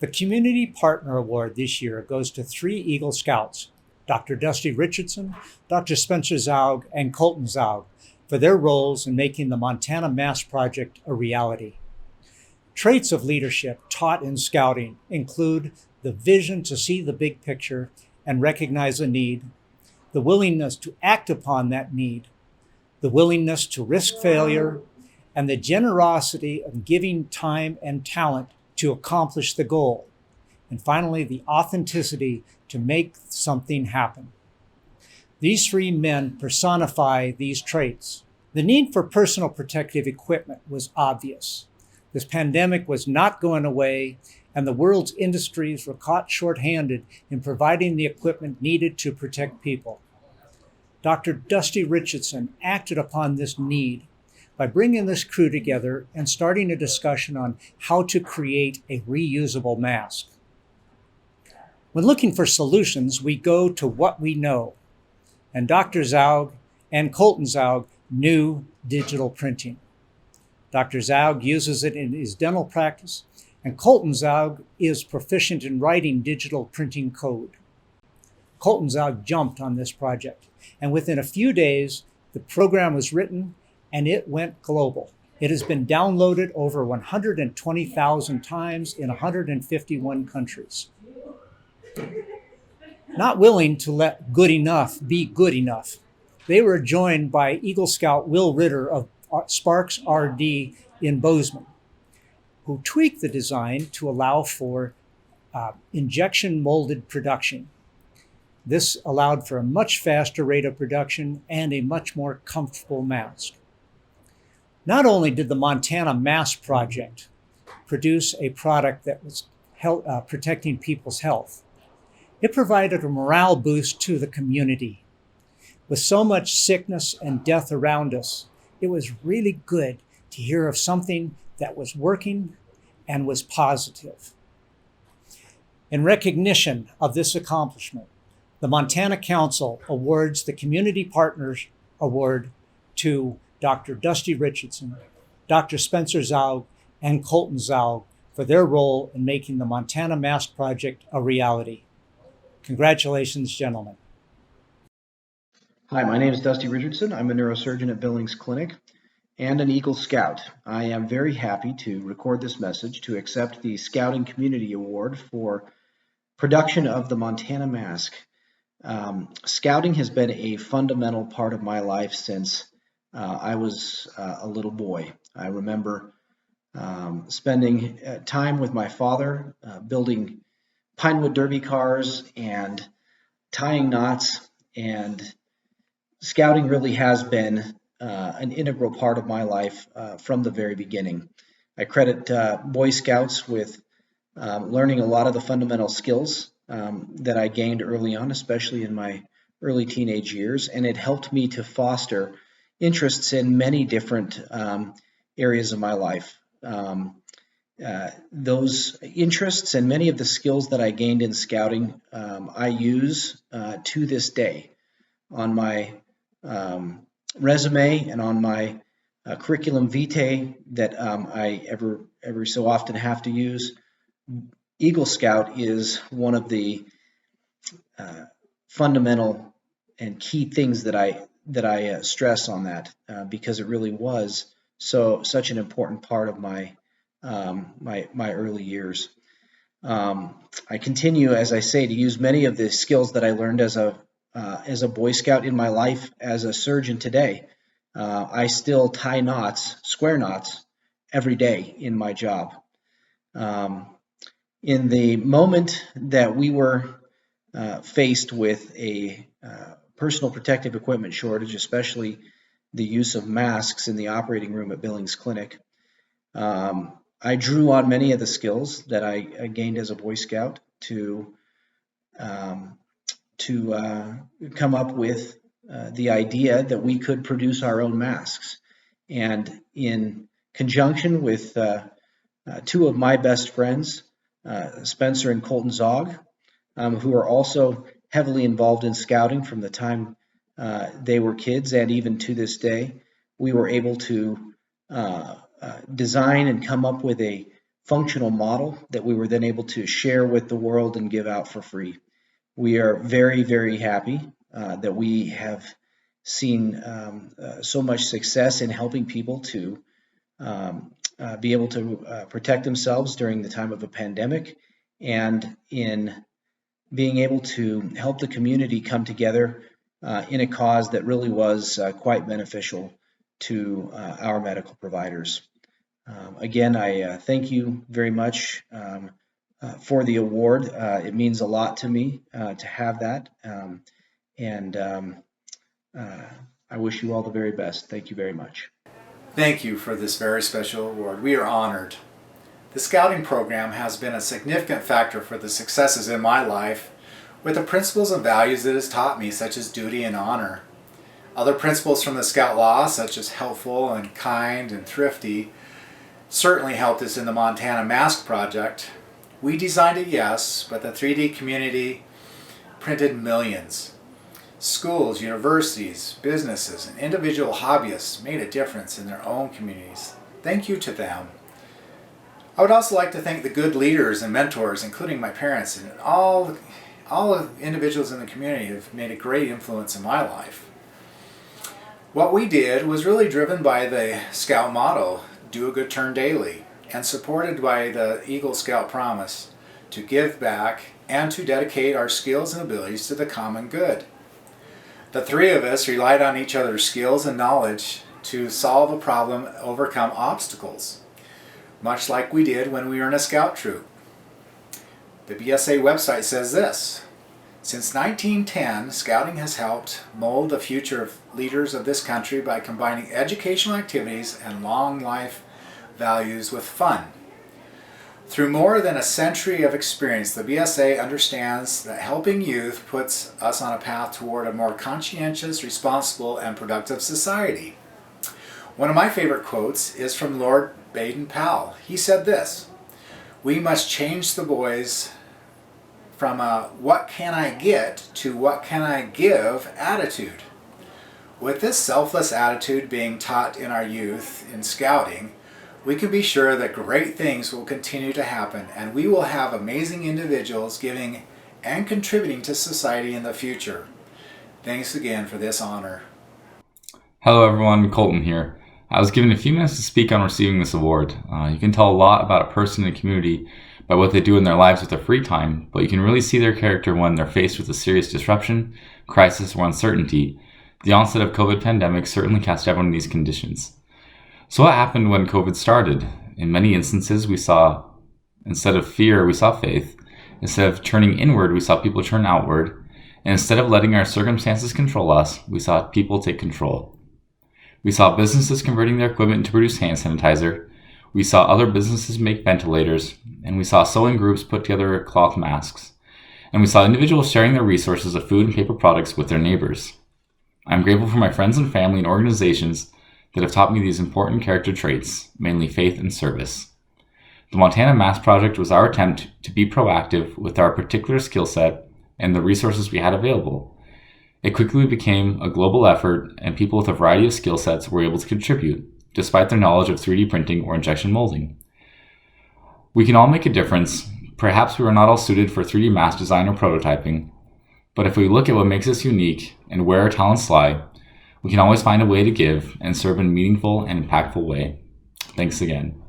The Community Partner Award this year goes to 3 Eagle Scouts, Dr. Dusty Richardson, Dr. Spencer Zaug, and Colton Zaug, for their roles in making the Montana Mass Project a reality. Traits of leadership taught in Scouting include the vision to see the big picture and recognize a need, the willingness to act upon that need, the willingness to risk failure, and the generosity of giving time and talent to accomplish the goal. And finally, the authenticity to make something happen. These 3 men personify these traits. The need for personal protective equipment was obvious. This pandemic was not going away, and the world's industries were caught short-handed in providing the equipment needed to protect people. Dr. Dusty Richardson acted upon this need by bringing this crew together and starting a discussion on how to create a reusable mask. When looking for solutions, we go to what we know. And Dr. Zaug and Colton Zaug knew digital printing. Dr. Zaug uses it in his dental practice, and Colton Zaug is proficient in writing digital printing code. Colton Zaug jumped on this project, and within a few days, the program was written and it went global. It has been downloaded over 120,000 times in 151 countries. Not willing to let good enough be good enough, they were joined by Eagle Scout Will Ritter of Sparks RD in Bozeman, who tweaked the design to allow for injection molded production. This allowed for a much faster rate of production and a much more comfortable mask. Not only did the Montana Mass Project produce a product that was protecting people's health, it provided a morale boost to the community. With so much sickness and death around us, it was really good to hear of something that was working and was positive. In recognition of this accomplishment, the Montana Council awards the Community Partners Award to Dr. Dusty Richardson, Dr. Spencer Zaug, and Colton Zaug for their role in making the Montana Mass Project a reality. Congratulations, gentlemen. Hi, my name is Dusty Richardson. I'm a neurosurgeon at Billings Clinic and an Eagle Scout. I am very happy to record this message to accept the Scouting Community Award for production of the Montana Mask. Scouting has been a fundamental part of my life since I was a little boy. I remember spending time with my father building Pinewood Derby cars and tying knots, and Scouting really has been an integral part of my life from the very beginning. I credit Boy Scouts with learning a lot of the fundamental skills that I gained early on, especially in my early teenage years, and it helped me to foster interests in many different areas of my life. Those interests and many of the skills that I gained in Scouting, I use to this day on my resume and on my curriculum vitae that I every so often have to use. Eagle Scout is one of the fundamental and key things that I stress on that because it really was such an important part of my my early years. I continue, as I say, to use many of the skills that I learned as a Boy Scout in my life as a surgeon today. I still tie knots, square knots, every day in my job. In the moment that we were faced with a personal protective equipment shortage, especially the use of masks in the operating room at Billings Clinic, I drew on many of the skills that I gained as a Boy Scout to come up with the idea that we could produce our own masks. And in conjunction with 2 of my best friends, Spencer and Colton Zaug, who are also heavily involved in Scouting from the time they were kids and even to this day, we were able to design and come up with a functional model that we were then able to share with the world and give out for free. We are very, very happy that we have seen so much success in helping people to be able to protect themselves during the time of a pandemic, and in being able to help the community come together in a cause that really was quite beneficial to our medical providers. Again, I thank you very much for the award. It means a lot to me to have that, and I wish you all the very best. Thank you very much. Thank you for this very special award. We are honored. The Scouting program has been a significant factor for the successes in my life, with the principles and values it has taught me, such as duty and honor. Other principles from the Scout Law, such as helpful and kind and thrifty, certainly helped us in the Montana Mask Project. We designed it, yes, but the 3D community printed millions. Schools, universities, businesses, and individual hobbyists made a difference in their own communities. Thank you to them. I would also like to thank the good leaders and mentors, including my parents, and all the individuals in the community who have made a great influence in my life. What we did was really driven by the Scout motto, do a good turn daily, and supported by the Eagle Scout promise to give back and to dedicate our skills and abilities to the common good. The three of us relied on each other's skills and knowledge to solve a problem, overcome obstacles, much like we did when we were in a scout troop. The BSA website says this: since 1910, Scouting has helped mold the future of leaders of this country by combining educational activities and long life values with fun. Through more than a century of experience, the BSA understands that helping youth puts us on a path toward a more conscientious, responsible, and productive society. One of my favorite quotes is from Lord Baden-Powell. He said this: we must change the boys from a what can I get to what can I give attitude. With this selfless attitude being taught in our youth in Scouting, we can be sure that great things will continue to happen, and we will have amazing individuals giving and contributing to society in the future. Thanks again for this honor. Hello everyone, Colton here. I was given a few minutes to speak on receiving this award. You can tell a lot about a person in the community by what they do in their lives with their free time, but you can really see their character when they're faced with a serious disruption, crisis, or uncertainty. The onset of COVID pandemic certainly cast everyone in these conditions. So what happened when COVID started? In many instances, we saw, instead of fear, we saw faith. Instead of turning inward, we saw people turn outward. And instead of letting our circumstances control us, we saw people take control. We saw businesses converting their equipment to produce hand sanitizer. We saw other businesses make ventilators. And we saw sewing groups put together cloth masks. And we saw individuals sharing their resources of food and paper products with their neighbors. I'm grateful for my friends and family and organizations that have taught me these important character traits, mainly faith and service. The Montana Mask Project was our attempt to be proactive with our particular skill set and the resources we had available. It quickly became a global effort, and people with a variety of skill sets were able to contribute, despite their knowledge of 3D printing or injection molding. We can all make a difference. Perhaps we are not all suited for 3D mask design or prototyping, but if we look at what makes us unique and where our talents lie, we can always find a way to give and serve in a meaningful and impactful way. Thanks again.